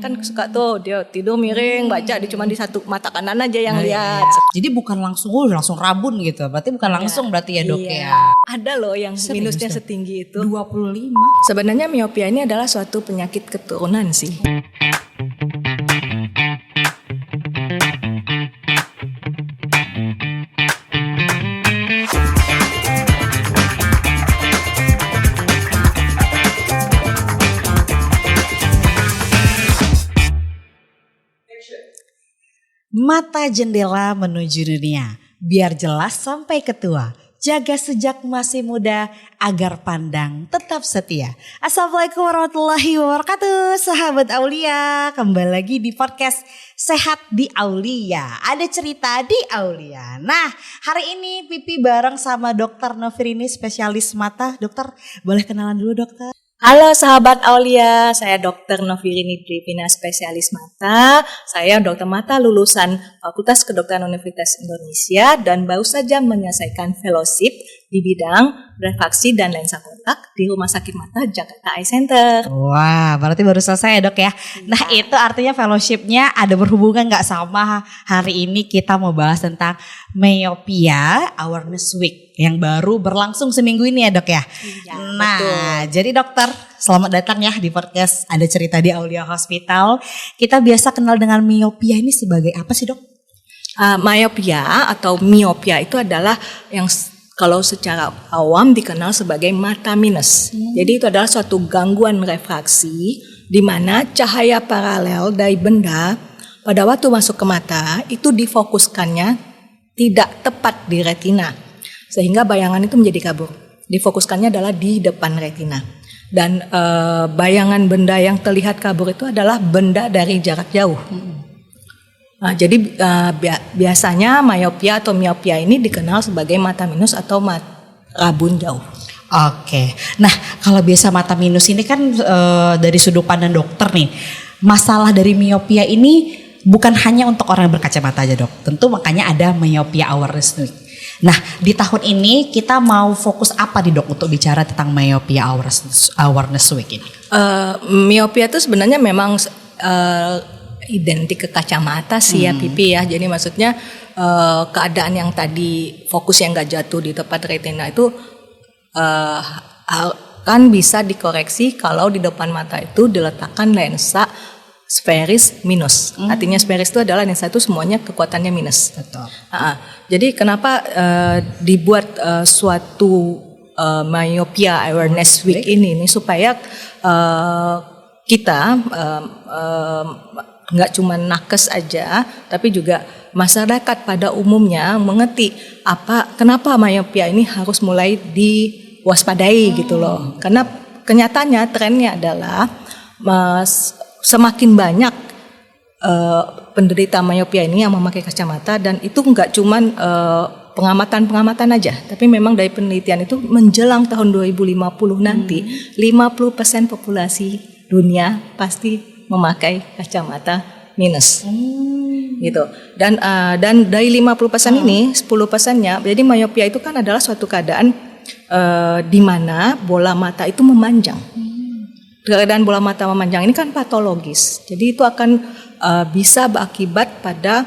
Kan suka tuh dia tidur miring baca, dia cuma di satu mata kanan aja yang lihat. Jadi bukan langsung rabun gitu. Berarti bukan langsung berarti ya dok ya. Ada loh yang Serius, minusnya Dok? setinggi itu. 25. Sebenarnya miopia ini adalah suatu penyakit keturunan sih. Mata jendela menuju dunia, biar jelas sampai ke tua. Jaga sejak masih muda agar pandang tetap setia. Assalamualaikum warahmatullahi wabarakatuh, sahabat Aulia. Kembali lagi di podcast Sehat di Aulia. Ada cerita di Aulia. Nah, hari ini Pipi bareng sama Dokter Novirini, spesialis mata. Dokter, boleh kenalan dulu dokter? Halo sahabat Aulia, saya Dr. Novirini Trivina, spesialis mata. Saya dokter mata lulusan Fakultas Kedokteran Universitas Indonesia dan baru saja menyelesaikan fellowship di bidang refraksi dan lensa kontak di Rumah Sakit Mata Jakarta Eye Center. Wah, berarti baru selesai ya dok ya. Nah itu artinya fellowshipnya ada berhubungan gak sama hari ini kita mau bahas tentang Myopia Awareness Week yang baru berlangsung seminggu ini ya dok ya. Iya, Nah betul. jadi dokter selamat datang ya di podcast Ada Cerita di Aulia Hospital. Kita biasa kenal dengan myopia ini sebagai apa sih dok? Myopia atau miopia itu adalah yang kalau secara awam dikenal sebagai mata minus. Jadi itu adalah suatu gangguan refraksi di mana cahaya paralel dari benda pada waktu masuk ke mata itu difokuskannya tidak tepat di retina. Sehingga bayangan itu menjadi kabur. Difokuskannya adalah di depan retina. Dan bayangan benda yang terlihat kabur itu adalah benda dari jarak jauh. Nah, jadi biasanya myopia atau miopia ini dikenal sebagai mata minus atau rabun jauh. Oke, nah kalau biasa mata minus ini kan dari sudut pandang dokter nih, masalah dari miopia ini bukan hanya untuk orang yang berkacamata aja dok, tentu makanya ada Myopia Awareness Week. Nah di tahun ini kita mau fokus apa nih dok untuk bicara tentang Myopia Awareness Week ini? Miopia itu sebenarnya memang identik ke kacamata sih ya Pipi ya. Jadi maksudnya keadaan yang tadi fokus yang nggak jatuh di tempat retina itu kan bisa dikoreksi kalau di depan mata itu diletakkan lensa sferis minus. Artinya sferis itu adalah lensa itu semuanya kekuatannya minus. Betul. Jadi kenapa dibuat suatu Myopia Awareness Week ini supaya kita nggak cuma nakes aja, tapi juga masyarakat pada umumnya mengerti kenapa myopia ini harus mulai diwaspadai gitu loh. Karena kenyataannya trennya adalah semakin banyak penderita myopia ini yang memakai kacamata, dan itu nggak cuma pengamatan aja, tapi memang dari penelitian itu menjelang tahun 2050 nanti 50% populasi dunia pasti memakai kacamata minus, gitu. Dan dari 50% ini 10%-nya, jadi myopia itu kan adalah suatu keadaan di mana bola mata itu memanjang. Keadaan bola mata memanjang ini kan patologis, jadi itu akan bisa berakibat pada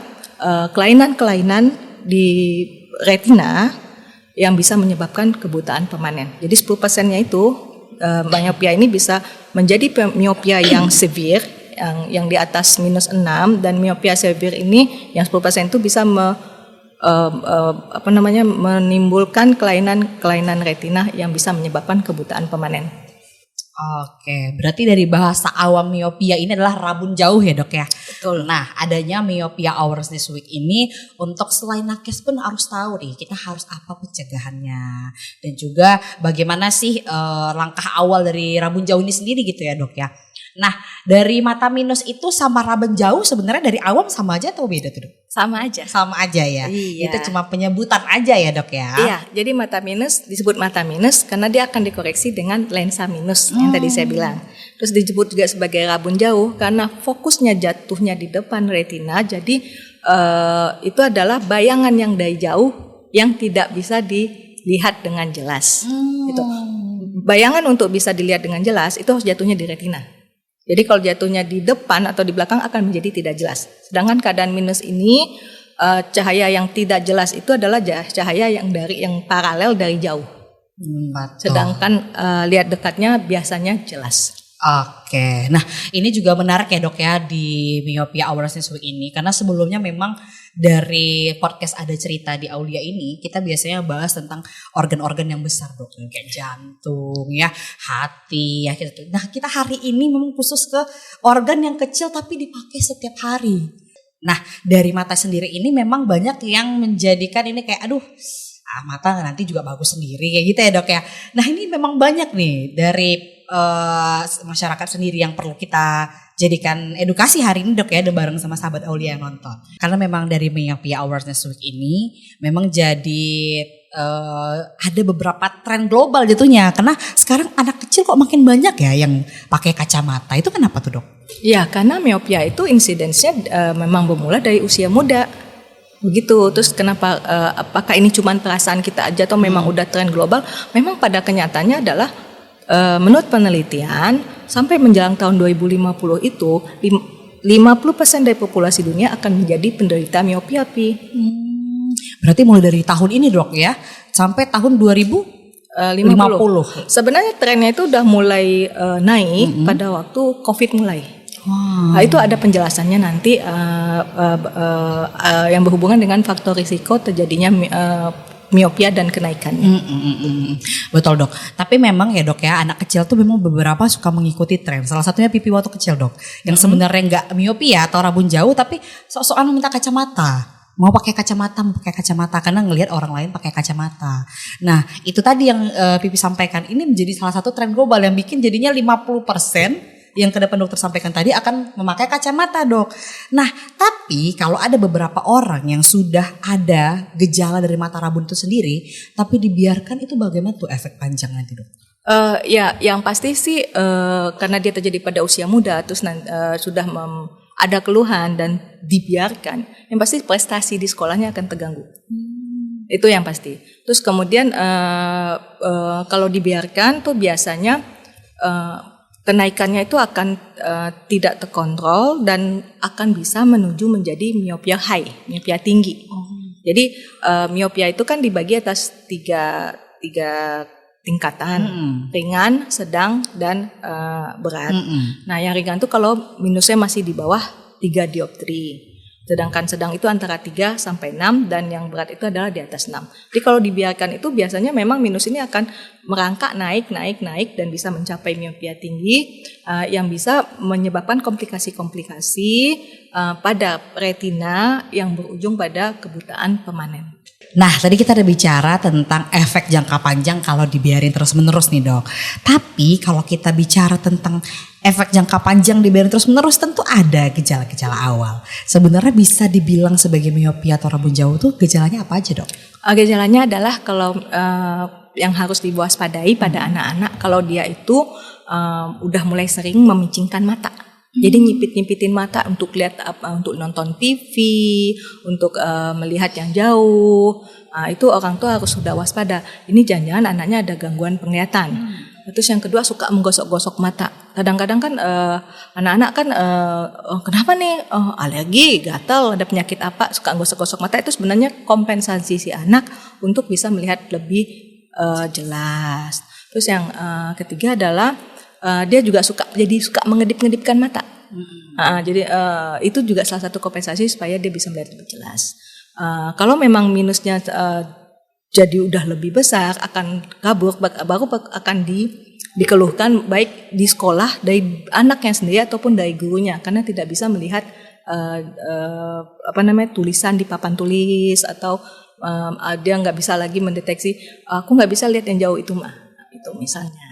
kelainan-kelainan di retina yang bisa menyebabkan kebutaan permanen. Jadi 10%-nya itu myopia ini bisa menjadi miopia yang severe, yang di atas minus 6, dan miopia severe ini yang 10% itu bisa menimbulkan kelainan retina yang bisa menyebabkan kebutaan permanen. Oke, berarti dari bahasa awam miopia ini adalah rabun jauh ya dok ya? Betul. Nah adanya Myopia Awareness Week ini untuk selain nakes pun harus tahu nih kita harus apa pencegahannya. Dan juga bagaimana sih langkah awal dari rabun jauh ini sendiri gitu ya dok ya. Nah dari mata minus itu sama rabun jauh sebenarnya dari awam sama aja atau beda tuh dok? Sama aja. Sama aja ya? Iya. Itu cuma penyebutan aja ya dok ya? Iya, jadi mata minus disebut mata minus karena dia akan dikoreksi dengan lensa minus yang tadi saya bilang. Terus disebut juga sebagai rabun jauh karena fokusnya jatuhnya di depan retina, jadi itu adalah bayangan yang dari jauh yang tidak bisa dilihat dengan jelas. Gitu. Bayangan untuk bisa dilihat dengan jelas itu harus jatuhnya di retina. Jadi kalau jatuhnya di depan atau di belakang akan menjadi tidak jelas. Sedangkan keadaan minus ini cahaya yang tidak jelas itu adalah cahaya yang paralel dari jauh. Betul. Sedangkan lihat dekatnya biasanya jelas. Oke, nah ini juga menarik ya dok ya di Myopia Awareness Week ini, karena sebelumnya memang dari podcast Ada Cerita di Aulia ini kita biasanya bahas tentang organ-organ yang besar dok, kayak jantung ya, hati ya gitu. Nah kita hari ini memang khusus ke organ yang kecil tapi dipakai setiap hari. Nah dari mata sendiri ini memang banyak yang menjadikan ini kayak mata nanti juga bagus sendiri kayak gitu ya dok ya. Nah ini memang banyak nih dari masyarakat sendiri yang perlu kita jadikan edukasi hari ini dok ya, bareng sama sahabat Aulia yang nonton. Karena memang dari Myopia Awareness Week ini memang jadi ada beberapa tren global jatuhnya. Karena sekarang anak kecil kok makin banyak ya yang pakai kacamata. Itu kenapa tuh dok? Ya karena miopia itu insidensnya memang bermula dari usia muda. Begitu. Terus kenapa apakah ini cuma perasaan kita aja atau memang udah tren global? Memang pada kenyataannya adalah menurut penelitian sampai menjelang tahun 2050 itu 50% dari populasi dunia akan menjadi penderita miopia. Berarti mulai dari tahun ini dok ya sampai tahun 2050. Sebenarnya trennya itu udah mulai naik pada waktu COVID mulai. Nah, itu ada penjelasannya nanti yang berhubungan dengan faktor risiko terjadinya miopia dan kenaikannya. Betul dok. Tapi memang ya dok ya, anak kecil tuh memang beberapa suka mengikuti tren. Salah satunya pipi waktu kecil dok, yang sebenarnya nggak miopia atau rabun jauh, tapi sok-sokan minta kacamata. Mau pakai kacamata karena ngelihat orang lain pakai kacamata. Nah itu tadi yang Pipi sampaikan, ini menjadi salah satu tren global yang bikin jadinya 50% yang ke depan dokter sampaikan tadi akan memakai kacamata dok. Nah tapi kalau ada beberapa orang yang sudah ada gejala dari mata rabun itu sendiri, tapi dibiarkan, itu bagaimana tuh efek panjang nanti dok? Ya yang pasti sih karena dia terjadi pada usia muda, terus sudah ada keluhan dan dibiarkan, yang pasti prestasi di sekolahnya akan terganggu. Itu yang pasti. Terus kemudian kalau dibiarkan tuh biasanya kenaikannya itu akan tidak terkontrol dan akan bisa menuju menjadi miopia high, miopia tinggi. Jadi miopia itu kan dibagi atas tiga tingkatan, ringan, sedang, dan berat. Nah yang ringan itu kalau minusnya masih di bawah 3 dioptri. Sedangkan sedang itu antara 3 sampai 6 dan yang berat itu adalah di atas 6. Jadi kalau dibiarkan itu biasanya memang minus ini akan merangkak naik dan bisa mencapai miopia tinggi yang bisa menyebabkan komplikasi-komplikasi pada retina yang berujung pada kebutaan permanen. Nah tadi kita udah bicara tentang efek jangka panjang kalau dibiarin terus-menerus nih dok. Tapi kalau kita bicara tentang efek jangka panjang dibiarin terus-menerus, tentu ada gejala-gejala awal. Sebenarnya bisa dibilang sebagai miopia atau rabun jauh tuh gejalanya apa aja dok? Gejalanya adalah kalau yang harus diwaspadai pada anak-anak, kalau dia itu udah mulai sering memicingkan mata. Jadi nyipit-nyipitin mata untuk lihat untuk nonton TV, untuk melihat yang jauh. Itu orang tua harus sudah waspada. Ini jangan-jangan anaknya ada gangguan penglihatan. Terus yang kedua suka menggosok-gosok mata. Kadang-kadang kan anak-anak kan kenapa nih alergi, gatal, ada penyakit apa, suka gosok-gosok mata. Itu sebenarnya kompensasi si anak untuk bisa melihat lebih jelas. Terus yang ketiga adalah dia juga suka mengedip-ngedipkan mata. Jadi itu juga salah satu kompensasi supaya dia bisa melihat lebih jelas. Kalau memang minusnya jadi udah lebih besar, akan kabur, baru akan dikeluhkan baik di sekolah dari anaknya sendiri ataupun dari gurunya, karena tidak bisa melihat tulisan di papan tulis, atau dia nggak bisa lagi mendeteksi, aku nggak bisa lihat yang jauh itu mah, itu misalnya.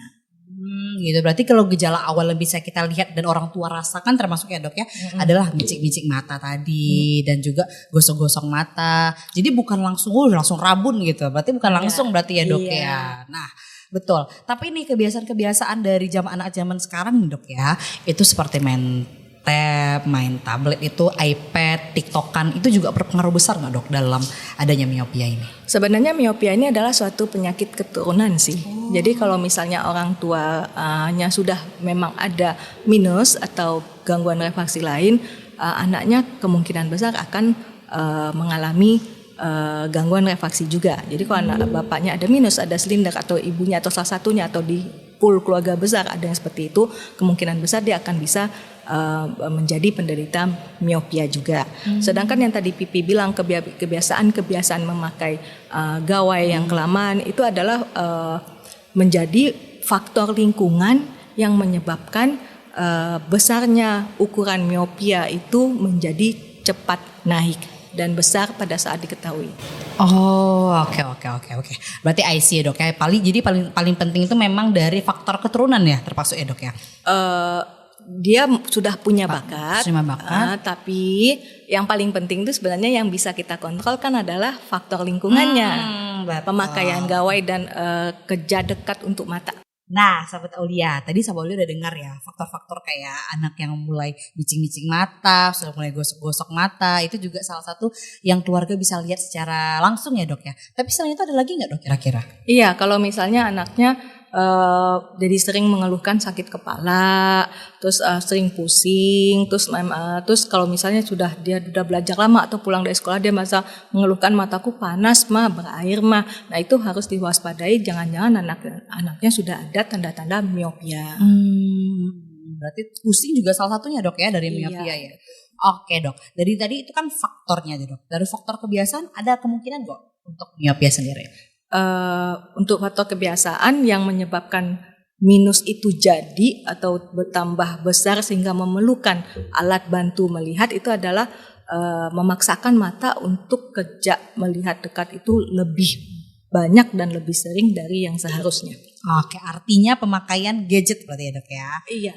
Gitu. Berarti kalau gejala awal yang bisa kita lihat dan orang tua rasakan termasuk ya dok ya, adalah micik-micik mata tadi dan juga gosok-gosok mata. Jadi bukan langsung rabun gitu. Berarti bukan langsung berarti ya dok ya. Nah betul. Tapi ini kebiasaan-kebiasaan dari anak zaman sekarang nih dok ya, itu seperti main tab, main tablet itu, iPad, TikTokan itu juga berpengaruh besar nggak dok dalam adanya miopia ini? Sebenarnya miopia ini adalah suatu penyakit keturunan sih. Jadi kalau misalnya orang tuanya sudah memang ada minus atau gangguan refraksi lain, anaknya kemungkinan besar akan mengalami gangguan refraksi juga. Jadi kalau anak bapaknya ada minus, ada silinder atau ibunya atau salah satunya atau di full keluarga besar ada yang seperti itu, kemungkinan besar dia akan bisa menjadi penderita miopia juga. Sedangkan yang tadi Pipi bilang kebiasaan memakai gawai yang kelamaan itu adalah menjadi faktor lingkungan yang menyebabkan besarnya ukuran miopia itu menjadi cepat naik dan besar pada saat diketahui. Oh, oke. Berarti I see ya dok ya. Jadi paling penting itu memang dari faktor keturunan ya, termasuk ya dok ya. Dia sudah punya bakat, tapi yang paling penting itu sebenarnya yang bisa kita kontrol kan adalah faktor lingkungannya, pemakaian gawai dan kerja dekat untuk mata. Nah, sahabat Aulia, tadi sahabat Aulia udah dengar ya faktor-faktor kayak anak yang mulai bicing-bicing mata, sudah mulai gosok-gosok mata, itu juga salah satu yang keluarga bisa lihat secara langsung ya dok ya. Tapi selain itu ada lagi nggak dok kira-kira? Iya, kalau misalnya anaknya jadi sering mengeluhkan sakit kepala, terus sering pusing, terus kalau misalnya dia sudah belajar lama atau pulang dari sekolah dia masa mengeluhkan mataku panas mah, berair mah. Nah itu harus diwaspadai, jangan-jangan anaknya sudah ada tanda-tanda miopia. Berarti pusing juga salah satunya dok ya dari miopia ya. Oke dok, dari tadi itu kan faktornya aja dok. Dari faktor kebiasaan ada kemungkinan kok untuk miopia sendiri. Untuk faktor kebiasaan yang menyebabkan minus itu jadi atau bertambah besar sehingga memerlukan alat bantu melihat itu adalah memaksakan mata untuk kerja melihat dekat itu lebih banyak dan lebih sering dari yang seharusnya. Oke, artinya pemakaian gadget berarti ya dok ya? Iya.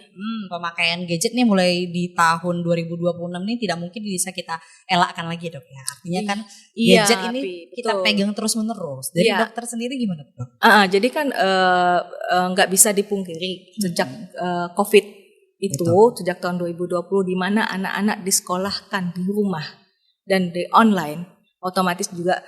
Pemakaian gadget nih mulai di tahun 2026 nih tidak mungkin bisa kita elakkan lagi dok ya? Artinya kan gadget ini kita pegang terus menerus. Dari dokter sendiri gimana dok? Jadi kan nggak bisa dipungkiri sejak COVID itu sejak tahun 2020 di mana anak-anak disekolahkan di rumah dan di online, otomatis juga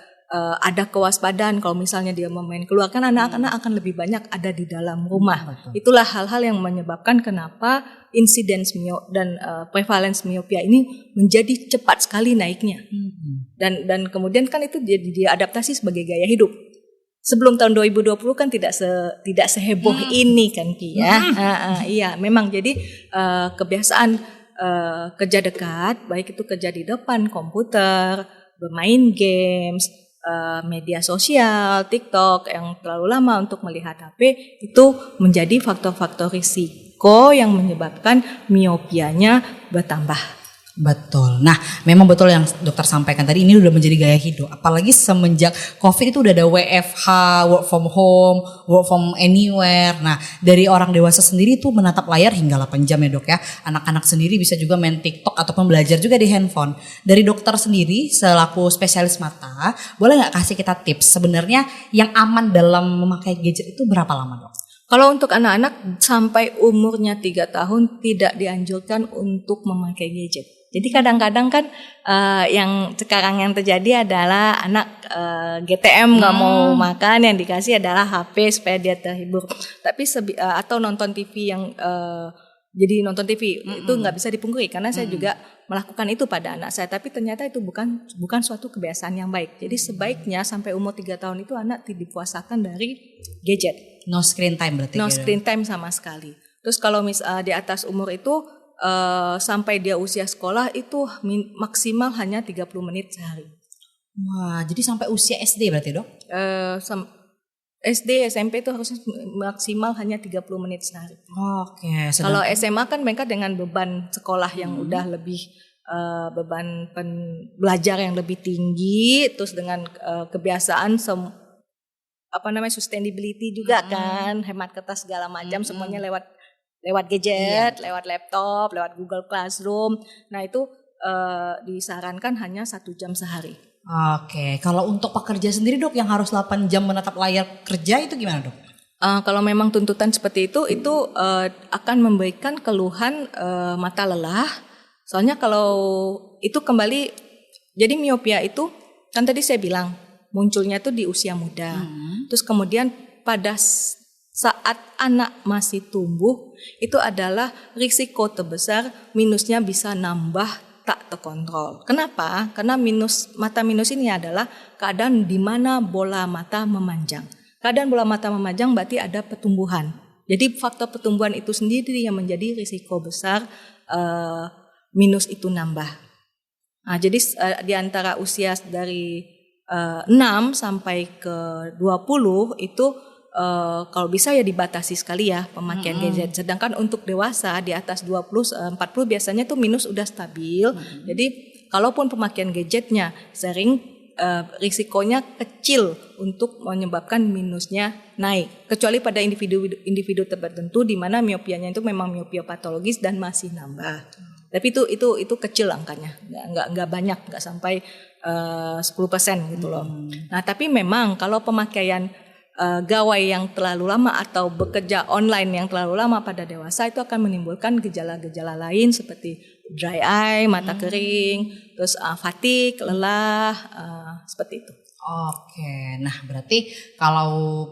ada kewaspadaan kalau misalnya dia main keluar kan anak-anak akan lebih banyak ada di dalam rumah. Itulah hal-hal yang menyebabkan kenapa insidence dan prevalence miopia ini menjadi cepat sekali naiknya. Dan kemudian kan itu dia adaptasi sebagai gaya hidup. Sebelum tahun 2020 kan tidak seheboh ini kan Ki ya. Iya, memang jadi kebiasaan kerja dekat, baik itu kerja di depan komputer, bermain games, media sosial, TikTok yang terlalu lama untuk melihat HP itu menjadi faktor-faktor risiko yang menyebabkan miopianya bertambah. Betul. Nah, memang betul yang dokter sampaikan tadi ini udah menjadi gaya hidup. Apalagi semenjak COVID itu udah ada WFH, work from home, work from anywhere. Nah, dari orang dewasa sendiri tuh menatap layar hingga 8 jam ya dok ya. Anak-anak sendiri bisa juga main TikTok ataupun belajar juga di handphone. Dari dokter sendiri selaku spesialis mata, boleh nggak kasih kita tips sebenarnya yang aman dalam memakai gadget itu berapa lama dok? Kalau untuk anak-anak sampai umurnya 3 tahun tidak dianjurkan untuk memakai gadget. Jadi kadang-kadang kan yang sekarang yang terjadi adalah anak GTM nggak mau makan, yang dikasih adalah HP supaya dia terhibur. Tapi atau nonton TV yang jadi nonton TV itu nggak bisa dipungkiri karena saya juga melakukan itu pada anak saya. Tapi ternyata itu bukan suatu kebiasaan yang baik. Jadi sebaiknya sampai umur 3 tahun itu anak dipuasakan dari gadget. No screen time berarti. No screen time sama sekali. Terus kalau di atas umur itu sampai dia usia sekolah itu maksimal hanya 30 menit sehari. Wah, jadi sampai usia SD berarti dok? SD, SMP itu harusnya maksimal hanya 30 menit sehari. Oke. Kalau SMA kan mereka dengan beban sekolah yang udah lebih beban belajar yang lebih tinggi, terus dengan kebiasaan sustainability juga kan, hemat kertas segala macam semuanya lewat gadget, lewat laptop, lewat Google Classroom. Nah itu disarankan hanya 1 jam sehari. Oke, kalau untuk pekerja sendiri dok yang harus 8 jam menatap layar kerja itu gimana dok? Kalau memang tuntutan seperti itu akan memberikan keluhan mata lelah, Soalnya kalau itu kembali, jadi miopia itu kan tadi saya bilang munculnya tuh di usia muda. Terus kemudian pada saat anak masih tumbuh itu adalah risiko terbesar minusnya bisa nambah tak terkontrol. Kenapa? Karena mata minus ini adalah keadaan di mana bola mata memanjang. Keadaan bola mata memanjang berarti ada pertumbuhan. Jadi faktor pertumbuhan itu sendiri yang menjadi risiko besar minus itu nambah. Nah, jadi di antara usia dari 6 sampai ke 20 itu kalau bisa ya dibatasi sekali ya pemakaian gadget. Sedangkan untuk dewasa di atas 20 40 biasanya tuh minus udah stabil. Jadi kalaupun pemakaian gadgetnya sering, risikonya kecil untuk menyebabkan minusnya naik. Kecuali pada individu tertentu di mana miopianya itu memang miopia patologis dan masih nambah. Tapi itu kecil angkanya, nggak banyak, nggak sampai 10% gitu loh. Nah tapi memang kalau pemakaian gawai yang terlalu lama atau bekerja online yang terlalu lama pada dewasa itu akan menimbulkan gejala-gejala lain seperti dry eye, mata kering, terus fatigue, lelah, seperti itu. Oke, nah berarti kalau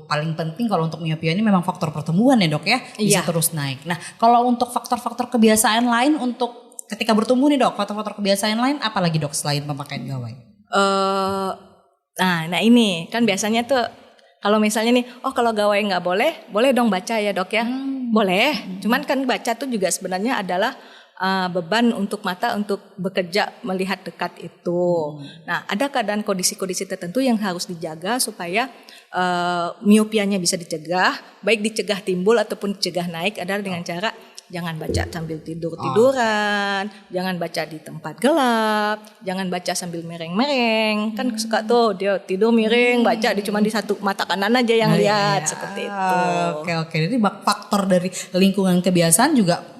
paling penting kalau untuk miopia ini memang faktor pertumbuhan ya dok ya, bisa terus naik. Nah kalau untuk faktor-faktor kebiasaan lain untuk ketika bertumbuh nih dok, faktor-faktor kebiasaan lain apa lagi dok selain pemakaian gawai? Nah ini kan biasanya tuh kalau misalnya nih, kalau gawai nggak boleh dong baca ya dok ya, boleh. Cuman kan baca tuh juga sebenarnya adalah beban untuk mata untuk bekerja melihat dekat itu. Nah, ada keadaan kondisi-kondisi tertentu yang harus dijaga supaya miopianya bisa dicegah, baik dicegah timbul ataupun dicegah naik adalah dengan cara jangan baca sambil tiduran, jangan baca di tempat gelap, jangan baca sambil mereng-mereng. Kan suka tuh dia tidur miring, baca cuma di satu mata kanan aja yang lihat, seperti itu. Oke. Jadi faktor dari lingkungan kebiasaan juga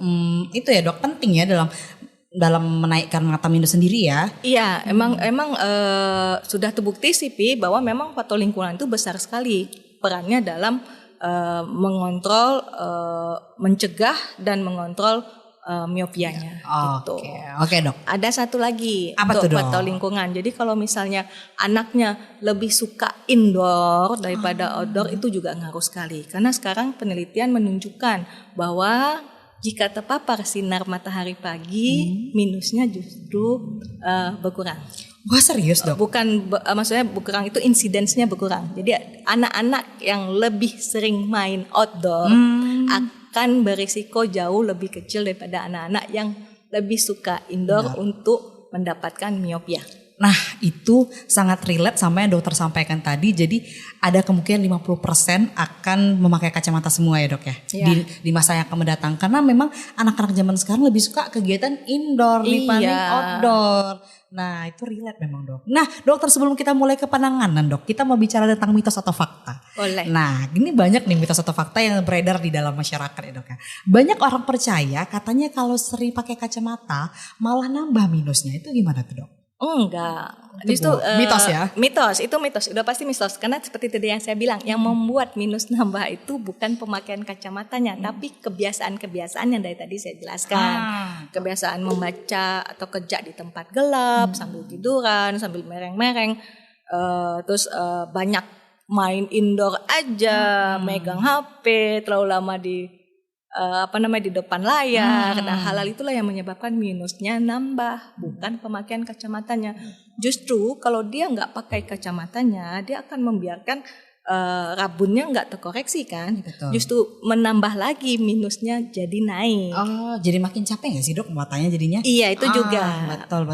itu ya dok penting ya dalam menaikkan mata minus sendiri ya. Iya, emang sudah terbukti sih Pi bahwa memang faktor lingkungan itu besar sekali perannya dalam mengontrol, mencegah dan mengontrol miopianya. Gitu. Oke dok. Ada satu lagi apa untuk tuh, faktor lingkungan. Jadi kalau misalnya anaknya lebih suka indoor daripada outdoor itu juga ngaruh sekali. Karena sekarang penelitian menunjukkan bahwa jika terpapar sinar matahari pagi, minusnya justru berkurang. Wah serius dok? Maksudnya berkurang itu insidensnya berkurang. Jadi anak-anak yang lebih sering main outdoor akan berisiko jauh lebih kecil daripada anak-anak yang lebih suka indoor untuk mendapatkan miopia. Nah itu sangat relate sama yang dokter sampaikan tadi. Jadi ada kemungkinan 50% akan memakai kacamata semua ya dok ya, di masa yang akan mendatang. Karena memang anak-anak zaman sekarang lebih suka kegiatan indoor dibanding outdoor. Nah itu relate memang dok. Nah dokter sebelum kita mulai ke penanganan dok, kita mau bicara tentang mitos atau fakta. Boleh. Nah ini banyak nih mitos atau fakta yang beredar di dalam masyarakat ya dok ya. Banyak orang percaya katanya kalau sering pakai kacamata malah nambah minusnya, itu gimana tuh dok? Enggak, itu mitos ya? Itu mitos, udah pasti mitos. Karena seperti tadi yang saya bilang, yang membuat minus nambah itu bukan pemakaian kacamatanya, tapi kebiasaan-kebiasaan yang dari tadi saya jelaskan. Kebiasaan membaca atau kerja di tempat gelap, sambil tiduran, sambil mereng-mereng, terus banyak main indoor aja, megang HP, terlalu lama di depan layar. Nah hal-hal itulah yang menyebabkan minusnya nambah, bukan pemakaian kacamatanya. Justru kalau dia nggak pakai kacamatanya, dia akan membiarkan rabunnya nggak terkoreksi kan. Betul. Justru menambah lagi minusnya jadi naik. Jadi makin capek nggak sih dok matanya jadinya? Iya itu juga. Betul.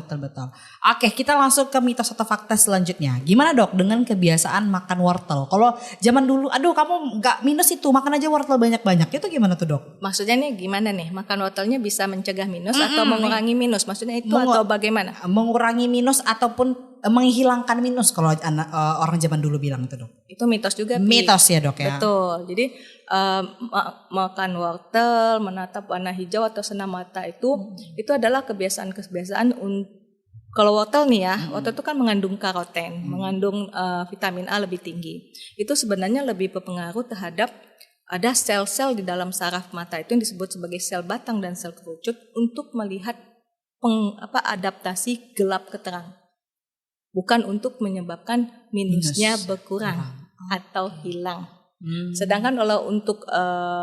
Oke, kita langsung ke mitos atau fakta selanjutnya. Gimana dok dengan kebiasaan makan wortel? Kalau zaman dulu, aduh kamu nggak minus itu, makan aja wortel banyak-banyak. Itu gimana tuh dok? Maksudnya nih gimana nih? Makan wortelnya bisa mencegah minus atau mengurangi minus? Maksudnya itu atau bagaimana? Mengurangi minus ataupun menghilangkan minus kalau orang zaman dulu bilang itu dok. Itu mitos juga. Mitos ya dok ya. Betul. Jadi makan wortel, menatap warna hijau atau senam mata itu adalah kebiasaan-kebiasaan. Kalau wortel nih ya, wortel itu kan mengandung karoten, mengandung vitamin A lebih tinggi. Itu sebenarnya lebih berpengaruh terhadap ada sel-sel di dalam saraf mata itu yang disebut sebagai sel batang dan sel kerucut untuk melihat adaptasi gelap ke terang. Bukan untuk menyebabkan minusnya berkurang atau hilang. Sedangkan kalau untuk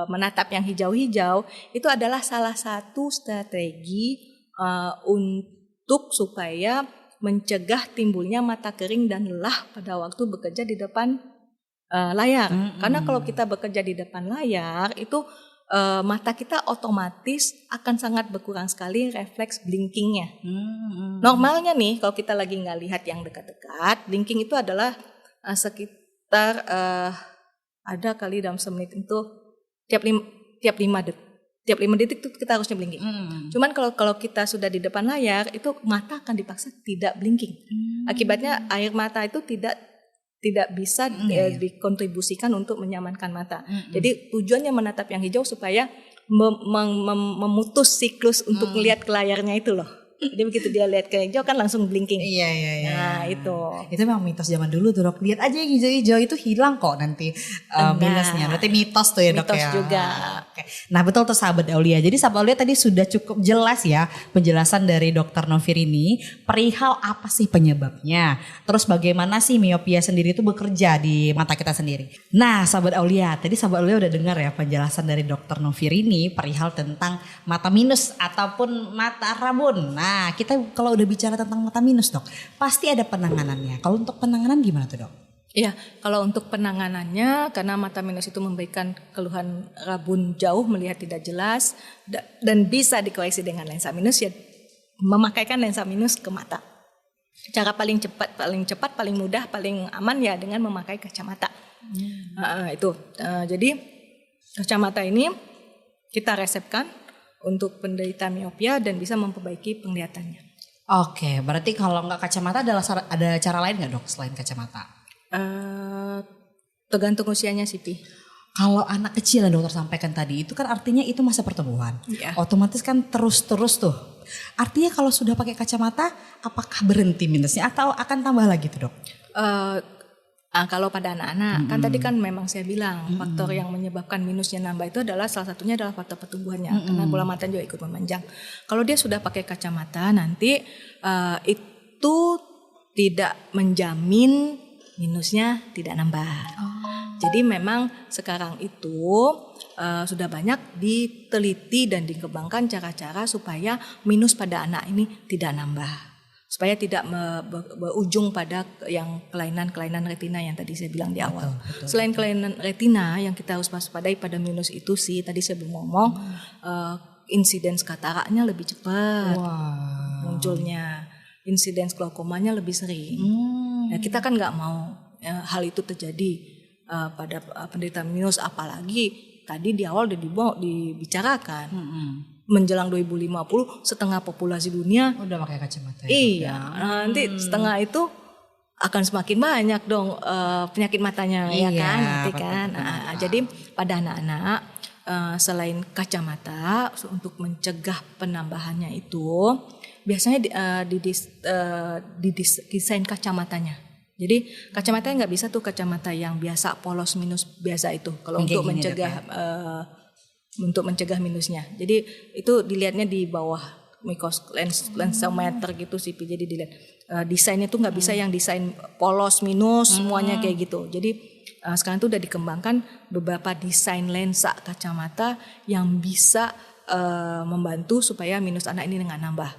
menatap yang hijau-hijau itu adalah salah satu strategi untuk supaya mencegah timbulnya mata kering dan lelah pada waktu bekerja di depan layar. Karena kalau kita bekerja di depan layar itu mata kita otomatis akan sangat berkurang sekali refleks blinkingnya. Normalnya nih kalau kita lagi nggak lihat yang dekat-dekat, blinking itu adalah sekitar ada kali dalam semenit itu tiap 5 detik itu kita harusnya blinking. Cuman kalau kita sudah di depan layar itu mata akan dipaksa tidak blinking. Akibatnya air mata itu tidak bisa dikontribusikan untuk menyamankan mata. Jadi tujuannya menatap yang hijau supaya memutus siklus untuk melihat ke layarnya itu loh. Jadi begitu dia lihat ke hijau kan langsung blinking. Iya. Nah itu memang mitos zaman dulu tuh dok. Lihat aja yang hijau-hijau itu hilang kok nanti minusnya. Berarti mitos tuh ya dok ya. Mitos juga. Oke. Nah betul tuh sahabat Aulia. Jadi sahabat Aulia tadi sudah cukup jelas ya penjelasan dari Dokter Novirini perihal apa sih penyebabnya. Terus bagaimana sih miopia sendiri itu bekerja di mata kita sendiri. Nah sahabat Aulia, tadi sahabat Aulia udah dengar ya penjelasan dari Dokter Novirini perihal tentang mata minus ataupun mata rabun. Nah, kita kalau udah bicara tentang mata minus dok, pasti ada penanganannya. Kalau untuk penanganan gimana tuh dok? Iya, kalau untuk penanganannya karena mata minus itu memberikan keluhan rabun jauh, melihat tidak jelas dan bisa dikoreksi dengan lensa minus ya memakaikan lensa minus ke mata. Cara paling cepat, paling mudah, paling aman ya dengan memakai kacamata. Jadi kacamata ini kita resepkan untuk penderita miopia dan bisa memperbaiki penglihatannya. Oke, berarti kalau nggak kacamata ada cara lain nggak dok selain kacamata? Tergantung usianya sih Pi. Kalau anak kecil yang dokter sampaikan tadi itu kan artinya itu masa pertumbuhan. Ya. Otomatis kan terus tuh. Artinya kalau sudah pakai kacamata apakah berhenti minusnya atau akan tambah lagi tuh dok? Kalau pada anak-anak kan tadi kan memang saya bilang faktor yang menyebabkan minusnya nambah itu adalah salah satunya adalah faktor pertumbuhannya karena bola mata juga ikut memanjang. Kalau dia sudah pakai kacamata nanti itu tidak menjamin minusnya tidak nambah. Jadi memang sekarang itu sudah banyak diteliti dan dikembangkan cara-cara supaya minus pada anak ini tidak nambah. Supaya tidak berujung pada yang kelainan-kelainan retina yang tadi saya bilang di awal. Betul. Selain kelainan retina yang kita harus waspadai pada minus itu sih, tadi saya belum ngomong, insidens kataraknya lebih cepat munculnya, insidens glaukomanya lebih sering. Ya, kita kan nggak mau hal itu terjadi pada penderita minus, apalagi tadi di awal udah dibicarakan. Menjelang 2050 setengah populasi dunia udah pakai kacamata. Iya, nanti setengah itu akan semakin banyak dong penyakit matanya ya kan, nanti kan. Jadi pada anak-anak selain kacamata untuk mencegah penambahannya itu biasanya didesain kacamatanya. Jadi kacamatanya nggak bisa tuh kacamata yang biasa polos minus biasa itu. Kalau untuk mencegah untuk mencegah minusnya. Jadi itu dilihatnya di bawah lensometer gitu sih. Jadi dilihat desainnya tuh nggak bisa yang desain polos minus semuanya kayak gitu. Jadi sekarang tuh udah dikembangkan beberapa desain lensa kacamata yang bisa membantu supaya minus anak ini nggak nambah.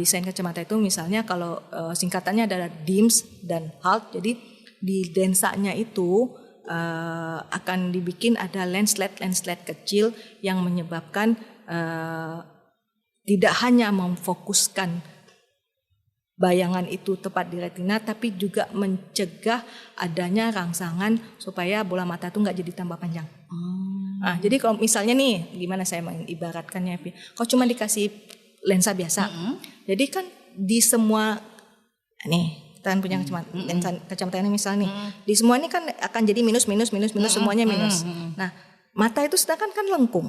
Desain kacamata itu misalnya kalau singkatannya adalah DIMS dan HALT. Jadi di lensanya itu akan dibikin ada lenslet kecil yang menyebabkan tidak hanya memfokuskan bayangan itu tepat di retina, tapi juga mencegah adanya rangsangan supaya bola mata itu nggak jadi tambah panjang. Jadi kalau misalnya nih, gimana saya mengibaratkannya, kalau cuma dikasih lensa biasa, jadi kan di semua nih. Kita punya kacamata ini misalnya nih, di semua ini kan akan jadi minus semuanya minus. Nah mata itu sedangkan kan lengkung,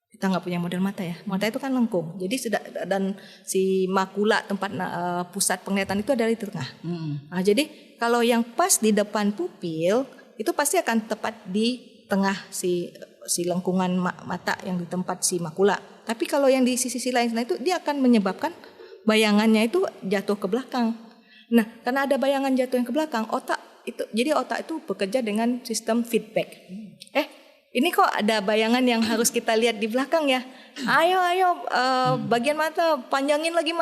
kita nggak punya model mata ya, mata itu kan lengkung. Jadi dan si makula tempat pusat penglihatan itu ada di tengah. Nah, jadi kalau yang pas di depan pupil itu pasti akan tepat di tengah si lengkungan mata yang di tempat si makula. Tapi kalau yang di sisi lain itu dia akan menyebabkan bayangannya itu jatuh ke belakang. Nah, karena ada bayangan jatuh yang ke belakang, jadi otak itu bekerja dengan sistem feedback. Ini kok ada bayangan yang harus kita lihat di belakang ya. Ayo, bagian mata, panjangin lagi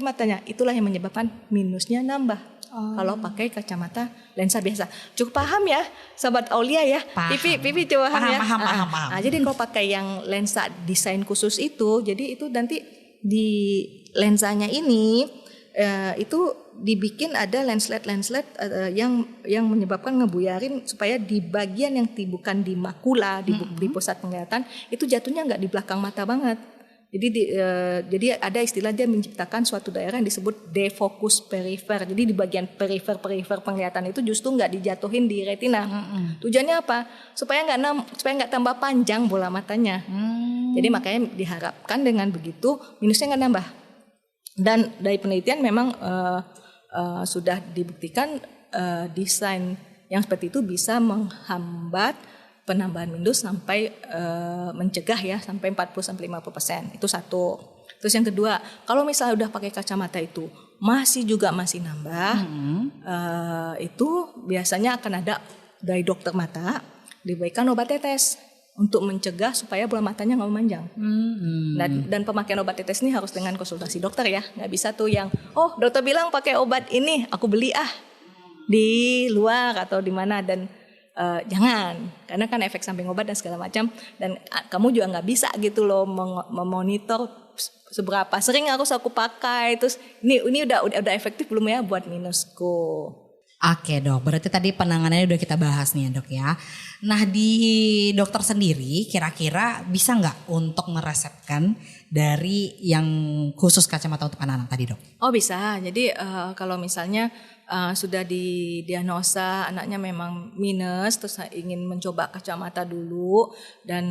matanya. Itulah yang menyebabkan minusnya nambah. Kalau pakai kacamata lensa biasa. Cukup paham ya, sahabat Aulia ya. Paham. Pipi coba paham ya. Paham. Jadi kalau pakai yang lensa desain khusus itu, jadi itu nanti di lensanya ini itu dibikin ada lenslet yang menyebabkan ngebuyarin supaya di bagian yang bukan di makula di pusat penglihatan itu jatuhnya nggak di belakang mata banget. Jadi ada istilah dia menciptakan suatu daerah yang disebut defokus perifer. Jadi di bagian perifer penglihatan itu justru nggak dijatuhin di retina. Tujuannya apa? Supaya nggak tambah panjang bola matanya. Jadi makanya diharapkan dengan begitu minusnya nggak nambah. Dan dari penelitian memang sudah dibuktikan desain yang seperti itu bisa menghambat penambahan minus sampai mencegah ya sampai 40-50%. Itu satu. Terus yang kedua, kalau misalnya udah pakai kacamata itu masih nambah, itu biasanya akan ada dari dokter mata diberikan obat tetes untuk mencegah supaya bola matanya nggak memanjang. Dan pemakaian obat tetes ini harus dengan konsultasi dokter ya. Nggak bisa tuh yang, dokter bilang pakai obat ini, aku beli di luar atau di mana. Dan jangan, karena kan efek samping obat dan segala macam. Dan kamu juga nggak bisa gitu loh memonitor seberapa sering harus aku pakai. Terus ini udah efektif belum ya buat minusku. Oke dok, berarti tadi penanganannya udah kita bahas nih ya dok ya. Nah di dokter sendiri kira-kira bisa nggak untuk meresepkan dari yang khusus kacamata untuk anak-anak tadi dok? Oh bisa, jadi kalau misalnya sudah didiagnosa anaknya memang minus terus ingin mencoba kacamata dulu dan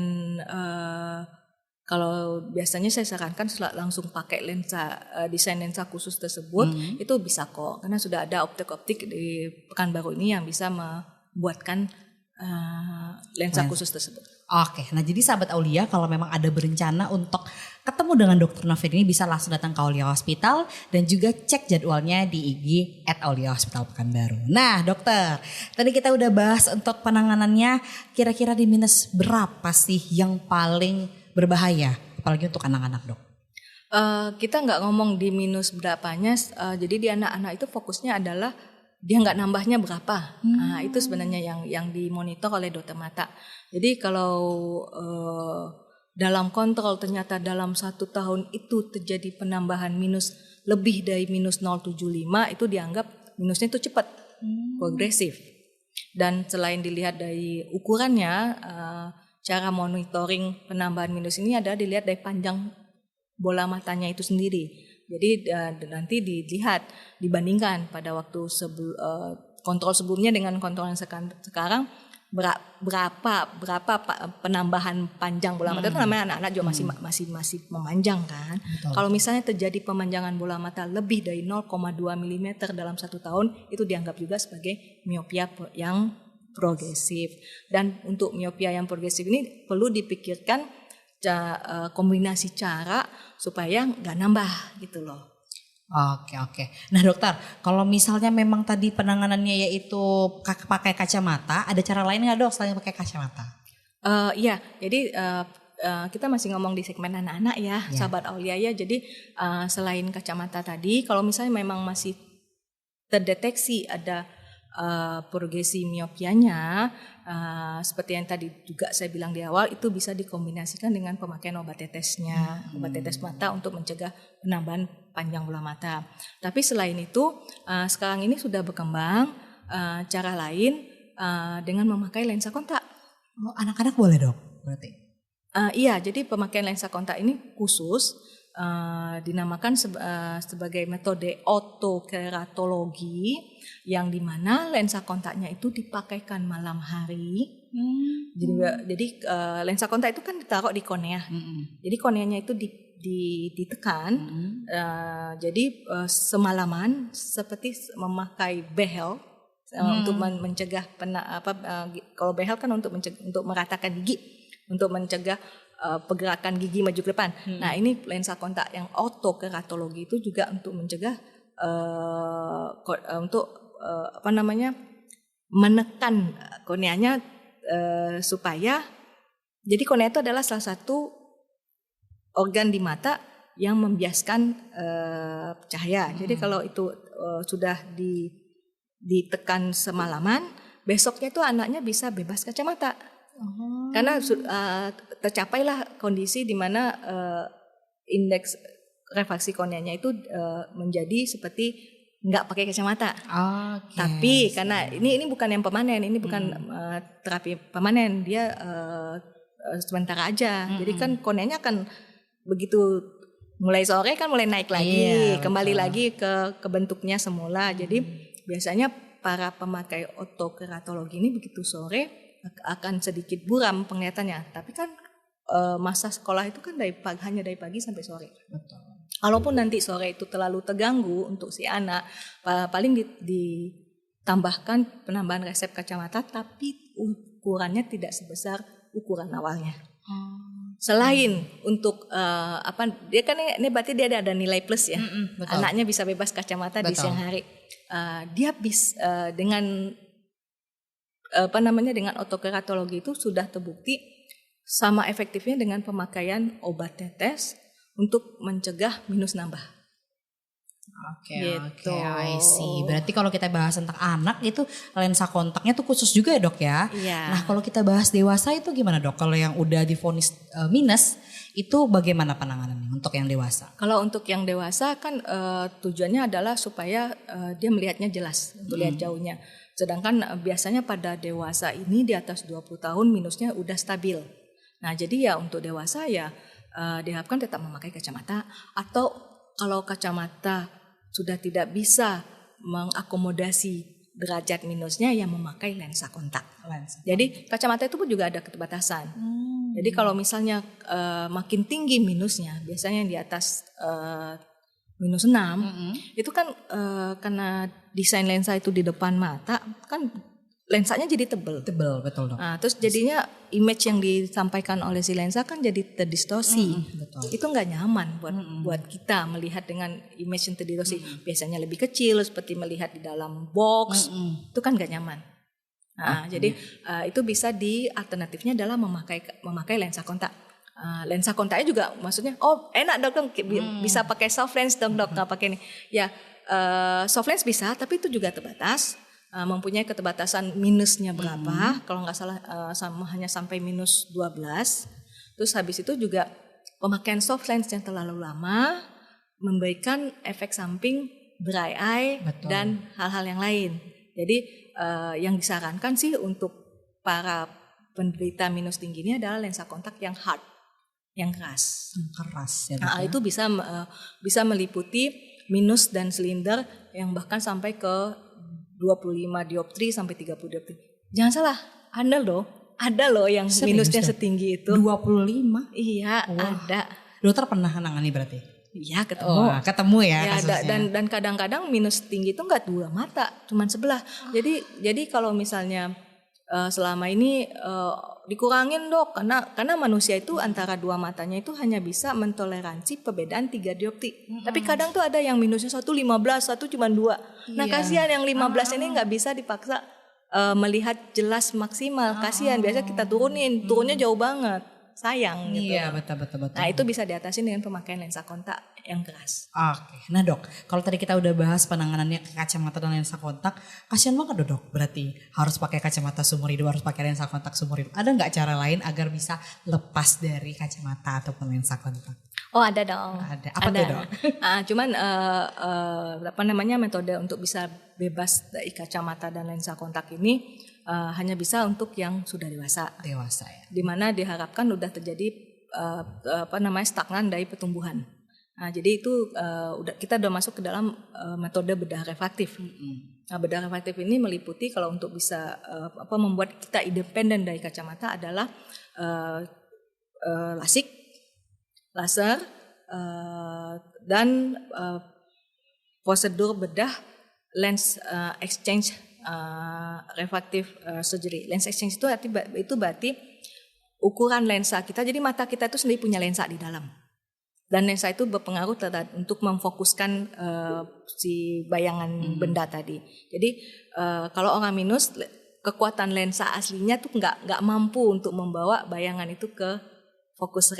kalau biasanya saya sarankan langsung pakai desain lensa khusus tersebut itu bisa kok karena sudah ada optik di Pekanbaru ini yang bisa membuatkan lensa khusus tersebut. Oke, nah jadi sahabat Aulia kalau memang ada berencana untuk ketemu dengan Dr. Novin ini bisa langsung datang ke Aulia Hospital dan juga cek jadwalnya di IG @aulia_hospital Pekanbaru. Nah dokter, tadi kita udah bahas untuk penanganannya kira-kira di minus berapa sih yang paling berbahaya, apalagi untuk anak-anak dok? Kita nggak ngomong di minus berapanya, jadi di anak-anak itu fokusnya adalah dia nggak nambahnya berapa. Nah, itu sebenarnya yang dimonitor oleh dokter mata. Jadi kalau dalam kontrol ternyata dalam 1 tahun itu terjadi penambahan minus lebih dari minus 0,75 itu dianggap minusnya itu cepat, progresif. Dan selain dilihat dari ukurannya, cara monitoring penambahan minus ini adalah dilihat dari panjang bola matanya itu sendiri. Jadi nanti dilihat dibandingkan pada waktu kontrol sebelumnya dengan kontrol yang sekarang berapa penambahan panjang bola mata itu namanya anak-anak juga masih memanjang kan. Betul. Kalau misalnya terjadi pemanjangan bola mata lebih dari 0,2 mm dalam 1 tahun itu dianggap juga sebagai miopia yang progresif. Dan untuk miopia yang progresif ini perlu dipikirkan kombinasi cara supaya nggak nambah gitu loh. Oke. Nah dokter, kalau misalnya memang tadi penanganannya yaitu pakai kacamata, ada cara lain nggak dok selain pakai kacamata? Iya, jadi kita masih ngomong di segmen anak-anak ya, sahabat Aulia ya. Jadi selain kacamata tadi, kalau misalnya memang masih terdeteksi ada progresi miopianya, seperti yang tadi juga saya bilang di awal, itu bisa dikombinasikan dengan pemakaian obat tetesnya, obat tetes mata untuk mencegah penambahan panjang bola mata. Tapi selain itu, sekarang ini sudah berkembang cara lain dengan memakai lensa kontak. Oh, anak-anak boleh dok berarti? Iya, jadi pemakaian lensa kontak ini khusus dinamakan sebagai metode otokeratologi yang dimana lensa kontaknya itu dipakaikan malam hari. Jadi lensa kontak itu kan ditaruh di kornea. Jadi korneanya itu ditekan. Jadi semalaman seperti memakai behel untuk mencegah kalau behel kan untuk meratakan gigi, untuk mencegah pergerakan gigi maju ke depan. Nah, ini lensa kontak yang autokeratologi itu juga untuk mencegah menekan korneanya supaya jadi kornea itu adalah salah satu organ di mata yang membiaskan cahaya. Jadi kalau itu sudah ditekan semalaman, besoknya itu anaknya bisa bebas kacamata. Karena tercapailah kondisi di mana indeks refraksi korneanya itu menjadi seperti nggak pakai kacamata. Tapi karena ini bukan yang permanen, ini bukan terapi permanen, dia sementara aja. Jadi kan korneanya akan begitu mulai sore kan mulai naik lagi, kembali lagi ke bentuknya semula. Jadi biasanya para pemakai autokeratologi ini begitu sore akan sedikit buram penglihatannya. Tapi kan masa sekolah itu kan hanya dari pagi sampai sore. Betul. Kalaupun nanti sore itu terlalu terganggu untuk si anak, paling ditambahkan penambahan resep kacamata, tapi ukurannya tidak sebesar ukuran awalnya. Selain untuk dia kan ini berarti dia ada nilai plus ya. Anaknya bisa bebas kacamata di siang hari. Dia bisa dengan dengan autokeratologi itu sudah terbukti sama efektifnya dengan pemakaian obat tetes untuk mencegah minus nambah. Oke, I see. Berarti kalau kita bahas tentang anak itu lensa kontaknya tuh khusus juga ya dok ya? Iya. Nah kalau kita bahas dewasa itu gimana dok? Kalau yang udah divonis minus itu bagaimana penanganannya untuk yang dewasa? Kalau untuk yang dewasa kan tujuannya adalah supaya dia melihatnya jelas, untuk lihat jauhnya. Sedangkan biasanya pada dewasa ini di atas 20 tahun minusnya udah stabil. Nah jadi ya untuk dewasa ya diharapkan tetap memakai kacamata, atau kalau kacamata sudah tidak bisa mengakomodasi derajat minusnya yang memakai lensa kontak. Jadi kacamata itu pun juga ada keterbatasan. Jadi kalau misalnya makin tinggi minusnya, biasanya yang di atas minus 6, itu kan karena desain lensa itu di depan mata, kan lensanya jadi tebel. Betul dok. Nah, terus jadinya image yang disampaikan oleh si lensa kan jadi terdistorsi. Betul. Itu nggak nyaman buat kita melihat dengan image yang terdistorsi. Biasanya lebih kecil seperti melihat di dalam box. Itu kan nggak nyaman. Nah, jadi itu bisa alternatifnya adalah memakai lensa kontak. Lensa kontaknya juga maksudnya enak dok bisa pakai soft lens dok nggak pakai ini. Ya soft lens bisa, tapi itu juga terbatas. Mempunyai keterbatasan minusnya berapa, kalau nggak salah hanya sampai minus 12. Terus habis itu juga pemakaian soft lens yang terlalu lama memberikan efek samping dry eye. Betul. Dan hal-hal yang lain. Jadi yang disarankan sih untuk para penderita minus tinggi ini adalah lensa kontak yang hard, yang keras. Ya, nah, itu bisa meliputi minus dan silinder yang bahkan sampai ke 25 dioptri sampai 30 dioptri. Jangan salah, ada loh yang minusnya setinggi itu. 25? Iya, ada. Dokter pernah nangani berarti? Iya, ketemu. Ketemu ya kasusnya. Dan kadang-kadang minus tinggi itu enggak dua mata, cuma sebelah. Jadi kalau misalnya selama ini dikurangin dok, karena manusia itu antara dua matanya itu hanya bisa mentoleransi perbedaan 3 dioptri. Tapi kadang tuh ada yang minusnya 1,15, satu cuma 2. Nah kasihan yang 15 ini nggak bisa dipaksa melihat jelas maksimal. Kasihan, biasa kita turunnya jauh banget. Sayang gitu. Iya betul. Nah itu bisa diatasi dengan pemakaian lensa kontak yang keras. Oke, nah dok, kalau tadi kita udah bahas penanganannya kacamata dan lensa kontak, kasihan banget dok, berarti harus pakai kacamata seumur hidup, harus pakai lensa kontak seumur hidup. Ada nggak cara lain agar bisa lepas dari kacamata ataupun lensa kontak? Oh ada dong. Ada. Apa tuh dok? Cuman metode untuk bisa bebas dari kacamata dan lensa kontak ini hanya bisa untuk yang sudah dewasa. Dewasa ya. Dimana diharapkan udah terjadi stagnan dari pertumbuhan. Nah, jadi itu kita udah masuk ke dalam metode bedah refraktif. Nah, bedah refraktif ini meliputi kalau untuk bisa membuat kita independen dari kacamata adalah lasik, laser, dan prosedur bedah lens exchange refractive surgery. Lens exchange itu berarti ukuran lensa kita. Jadi mata kita itu sendiri punya lensa di dalam. Dan lensa itu berpengaruh untuk memfokuskan si bayangan benda tadi. Jadi kalau orang minus, kekuatan lensa aslinya tuh nggak mampu untuk membawa bayangan itu ke fokus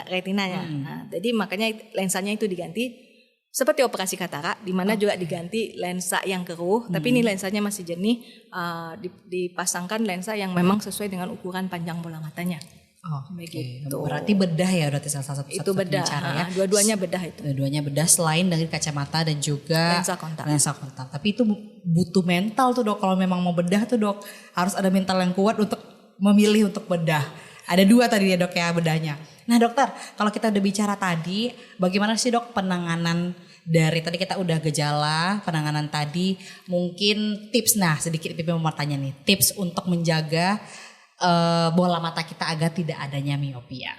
retinanya. Nah, jadi makanya lensanya itu diganti seperti operasi katarak, di mana juga diganti lensa yang keruh. Tapi ini lensanya masih jernih, dipasangkan lensa yang memang sesuai dengan ukuran panjang bola matanya. Begitu. Berarti bedah ya, berarti salah satu itu bedah cara ya. Dua-duanya bedah itu. Dua-duanya bedah selain dari kacamata dan juga lensa kontak. Tapi itu butuh mental tuh dok. Kalau memang mau bedah tuh dok, harus ada mental yang kuat untuk memilih untuk bedah. Ada 2 tadi ya dok ya bedahnya. Nah dokter, kalau kita udah bicara tadi, bagaimana sih dok penanganan dari tadi kita udah gejala, penanganan tadi, mungkin tips. Nah sedikit Pipi mau tanya nih, tips untuk menjaga bola mata kita agar tidak adanya miopia.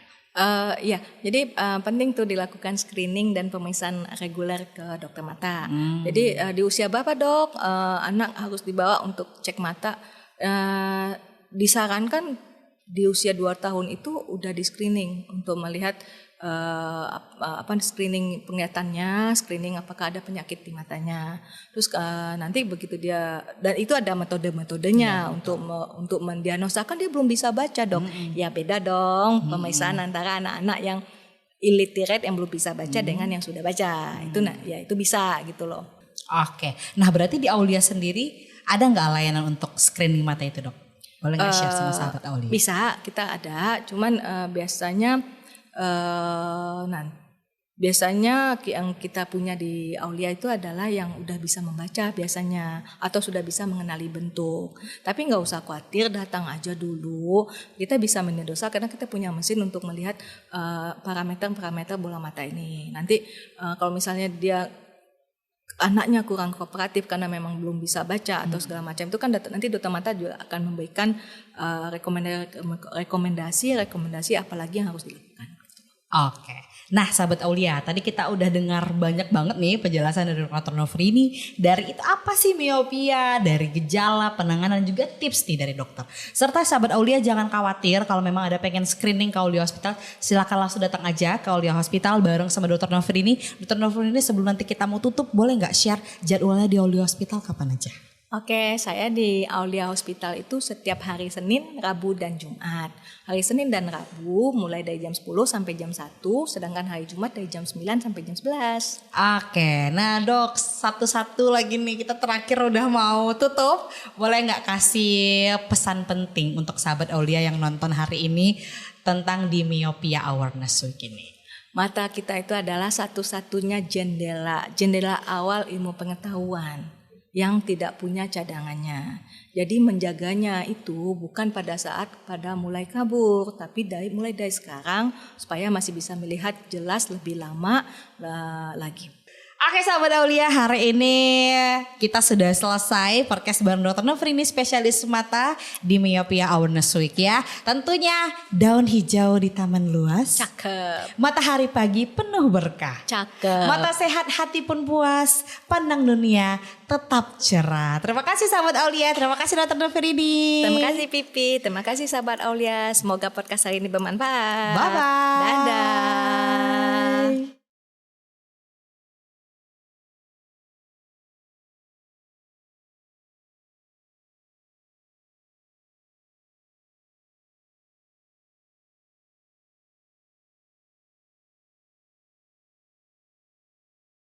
Ya, jadi penting tuh dilakukan screening dan pemeriksaan reguler ke dokter mata. Jadi di usia berapa dok anak harus dibawa untuk cek mata? Disarankan di usia 2 tahun itu udah di screening untuk melihat screening penglihatannya, screening apakah ada penyakit di matanya. Terus nanti begitu dia, dan itu ada metode-metodenya untuk mendiagnosakan dia belum bisa baca dok. Ya beda dong pemeriksaan antara anak-anak yang illiterate yang belum bisa baca dengan yang sudah baca. Itu ya itu bisa gitu loh. Oke. Nah berarti di Aulia sendiri ada nggak layanan untuk screening mata itu dok? Boleh nggak share sama sahabat Aulia? Bisa, kita ada. Cuman biasanya biasanya yang kita punya di Aulia itu adalah yang udah bisa membaca biasanya atau sudah bisa mengenali bentuk. Tapi nggak usah khawatir, datang aja dulu. Kita bisa mendiagnosa karena kita punya mesin untuk melihat parameter-parameter bola mata ini. Nanti kalau misalnya dia anaknya kurang kooperatif karena memang belum bisa baca atau segala macam itu kan nanti dokter mata juga akan memberikan rekomendasi apalagi yang harus dilakukan. Oke. Nah sahabat Aulia, tadi kita udah dengar banyak banget nih penjelasan dari Dr. Nofrini dari itu apa sih miopia, dari gejala, penanganan juga tips nih dari dokter. Serta sahabat Aulia jangan khawatir kalau memang ada pengen screening ke Aulia Hospital, silakan langsung datang aja ke Aulia Hospital bareng sama Dr. Nofrini. Dr. Nofrini sebelum nanti kita mau tutup boleh nggak share jadwalnya di Aulia Hospital kapan aja? Oke, saya di Aulia Hospital itu setiap hari Senin, Rabu, dan Jumat. Hari Senin dan Rabu mulai dari jam 10 sampai jam 1, sedangkan hari Jumat dari jam 9 sampai jam 11. Oke, nah dok, satu-satu lagi nih, kita terakhir udah mau tutup. Boleh nggak kasih pesan penting untuk sahabat Aulia yang nonton hari ini tentang di Myopia Awareness Week ini? Mata kita itu adalah satu-satunya jendela awal ilmu pengetahuan yang tidak punya cadangannya. Jadi menjaganya itu bukan pada mulai kabur, tapi mulai dari sekarang supaya masih bisa melihat jelas lebih lama lagi. Oke sahabat Aulia, hari ini kita sudah selesai podcast bareng Dr. Nofrini, spesialis mata di Myopia Awareness Week ya. Tentunya daun hijau di taman luas. Cakep. Matahari pagi penuh berkah. Cakep. Mata sehat, hati pun puas. Pandang dunia tetap cerah. Terima kasih sahabat Aulia, terima kasih Dr. Nofrini. Terima kasih Pipi, terima kasih sahabat Aulia. Semoga podcast hari ini bermanfaat. Bye-bye. Dadah.